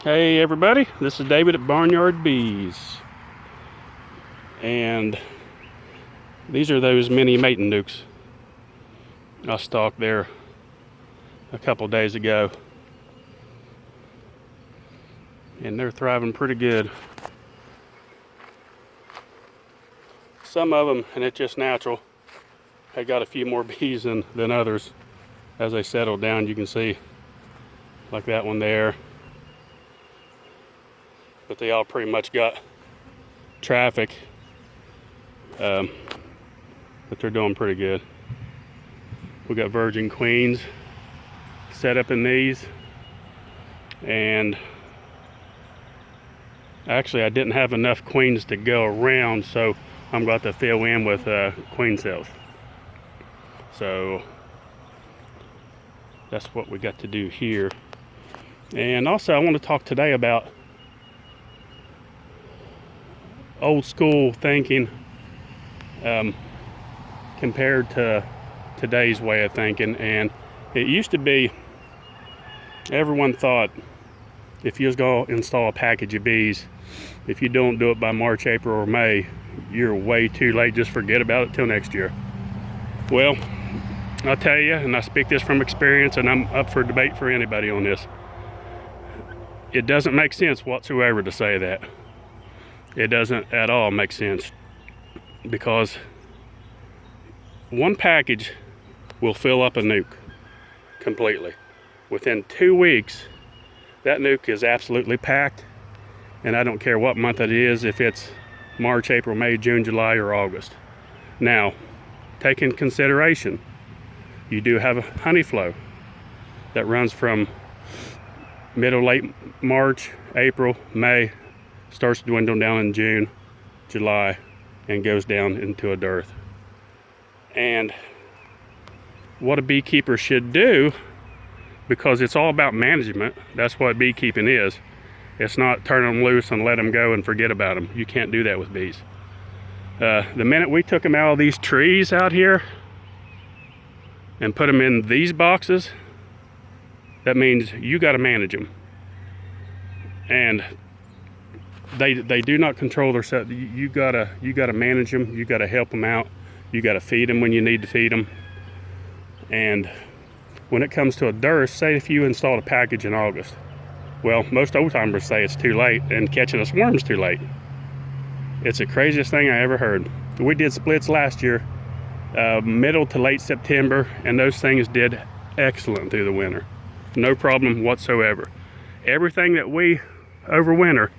Hey everybody, this is David at Barnyard Bees, and these are those mini mating nukes I stalked there a couple days ago, and they're thriving pretty good. Some of them, and it's just natural, they got a few more bees than others. As they settle down, you can see, like that one there. But they all pretty much got traffic, but they're doing pretty good. We got virgin queens set up in these, and actually I didn't have enough queens to go around, so I'm going to fill in with queen cells. So that's what we got to do here. And also I want to talk today about old school thinking compared to today's way of thinking. And it used to be, everyone thought if you was going to install a package of bees, if you don't do it by March, April, or May, you're way too late. Just forget about it till next year. Well, I'll tell you, and I speak this from experience, and I'm up for debate for anybody on this, it doesn't make sense whatsoever to say that. It doesn't at all make sense, because one package will fill up a nuke completely. Within 2 weeks, that nuke is absolutely packed, and I don't care what month it is, if it's March, April, May, June, July, or August. Now, take in consideration, you do have a honey flow that runs from middle, late March, April, May, starts to dwindle down in June, July, and goes down into a dearth. And what a beekeeper should do, because it's all about management, that's what beekeeping is. It's not turn them loose and let them go and forget about them. You can't do that with bees. The minute we took them out of these trees out here and put them in these boxes, that means you got to manage them. And they do not control themselves. You gotta manage them. You gotta help them out. You gotta feed them when you need to feed them. And when it comes to a dearth, say if you installed a package in August, well, most old timers say it's too late, and catching a swarm's too late. It's the craziest thing I ever heard. We did splits last year, middle to late September, and those things did excellent through the winter. No problem whatsoever. Everything that we overwinter,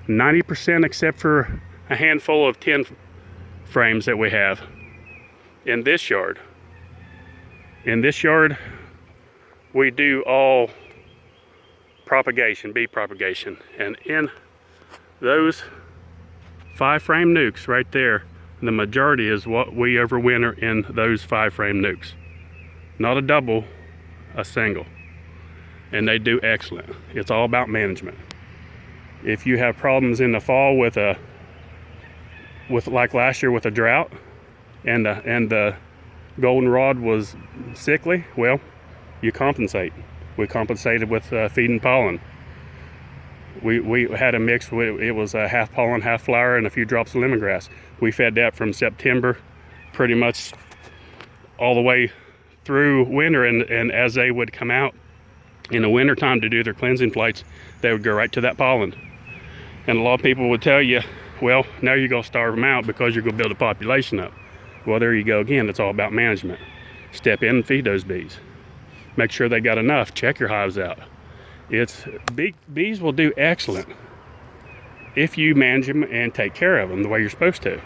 90% except for a handful of 10 frames that we have in this yard. In this yard, we do all propagation, bee propagation. And in those 5-frame nukes right there, the majority is what we overwinter in those 5-frame nukes. Not a double, a single. And they do excellent. It's all about management. If you have problems in the fall with like last year with a drought, and the goldenrod was sickly, well, you compensate. We compensated with feeding pollen. We had a mix. It was a half pollen, half flower, and a few drops of lemongrass. We fed that from September, pretty much all the way through winter. And as they would come out in the winter time to do their cleansing flights, they would go right to that pollen. And a lot of people would tell you, well, now you're going to starve them out because you're going to build a population up. Well, there you go again. It's all about management. Step in and feed those bees. Make sure they got enough. Check your hives out. Bees will do excellent if you manage them and take care of them the way you're supposed to.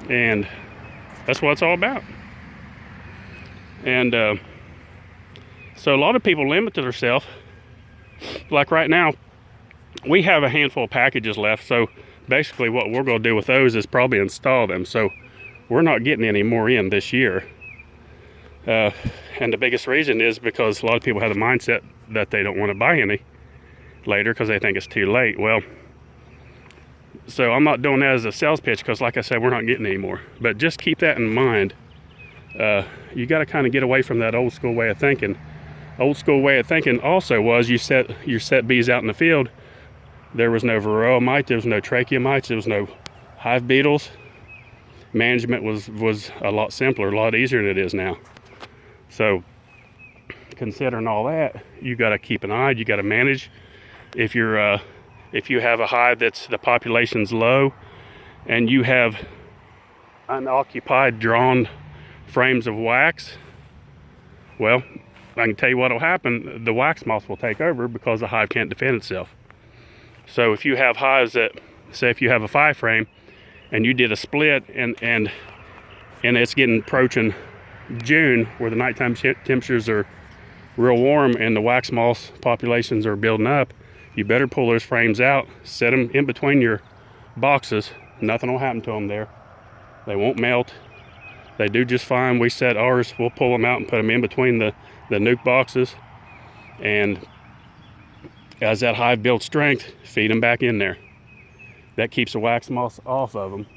And that's what it's all about. And so a lot of people limit to themselves. Like right now, we have a handful of packages left, so basically what we're going to do with those is probably install them. So we're not getting any more in this year. And the biggest reason is because a lot of people have the mindset that they don't want to buy any later because they think it's too late. Well, so I'm not doing that as a sales pitch, because like I said, we're not getting any more. But just keep that in mind. You got to kind of get away from that old school way of thinking old school way of thinking also was you set bees out in the field. There was no varroa mite, there was no trachea mites, there was no hive beetles. Management was a lot simpler, a lot easier than it is now. So considering all that, you got to keep an eye, you got to manage. If you have a hive that's the population's low and you have unoccupied drawn frames of wax, well, I can tell you what will happen. The wax moths will take over because the hive can't defend itself. So if you have hives that, say if you have a 5 frame and you did a split and it's getting approaching June where the nighttime temperatures are real warm and the wax moth populations are building up, you better pull those frames out, set them in between your boxes. Nothing will happen to them there. They won't melt. They do just fine. We set ours, we'll pull them out and put them in between the nuke boxes, and as that hive builds strength, feed them back in there. That keeps the wax moths off of them.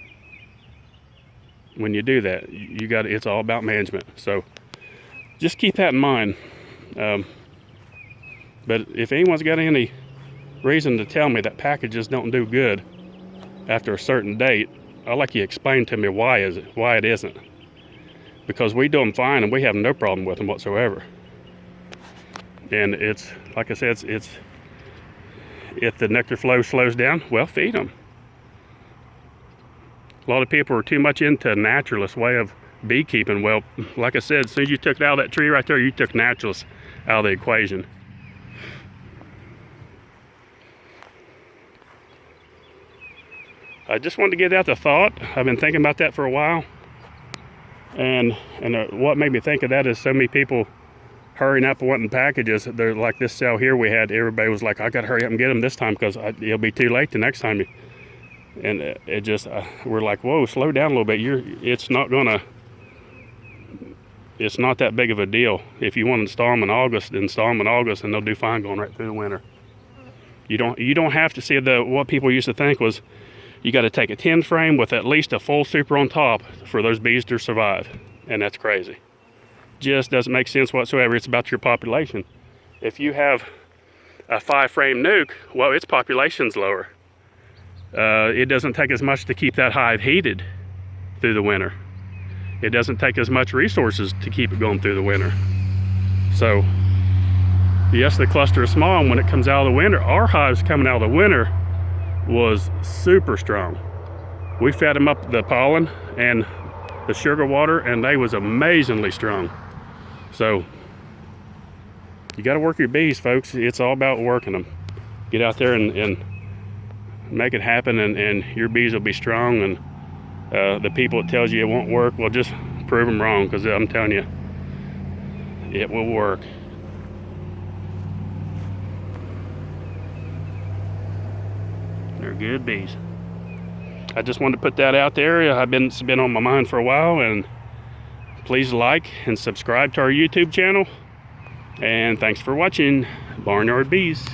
When you do that, it's all about management. So just keep that in mind. But if anyone's got any reason to tell me that packages don't do good after a certain date, I'd like you to explain to me why it isn't. Because we do them fine and we have no problem with them whatsoever. And it's, like I said, it's if the nectar flow slows down, well, feed them. A lot of people are too much into a naturalist way of beekeeping. Well, like I said, as soon as you took it out of that tree right there, you took naturalist out of the equation. I just wanted to get out the thought. I've been thinking about that for a while. And what made me think of that is so many people hurrying up and wanting packages. They're like this sale here we had, everybody was like, I gotta hurry up and get them this time because it'll be too late the next time. And it just, we're like, whoa, slow down a little bit. It's not that big of a deal. If you want to install them in August, install them in August and they'll do fine going right through the winter. You don't have to see what people used to think was you got to take a 10 frame with at least a full super on top for those bees to survive. And that's crazy. Just doesn't make sense whatsoever. It's about your population. If you have a 5 frame nuke, well, its population's lower. It doesn't take as much to keep that hive heated through the winter. It doesn't take as much resources to keep it going through the winter. So yes, the cluster is small, and when it comes out of the winter, our hives coming out of the winter was super strong. We fed them up the pollen and the sugar water, and they was amazingly strong. So you got to work your bees, folks. It's all about working them. Get out there and make it happen, and your bees will be strong. And the people that tells you it won't work, well, just prove them wrong, because I'm telling you, it will work. They're good bees. I just wanted to put that out there. It's been on my mind for a while, and please like and subscribe to our YouTube channel. And thanks for watching Barnyard Bees.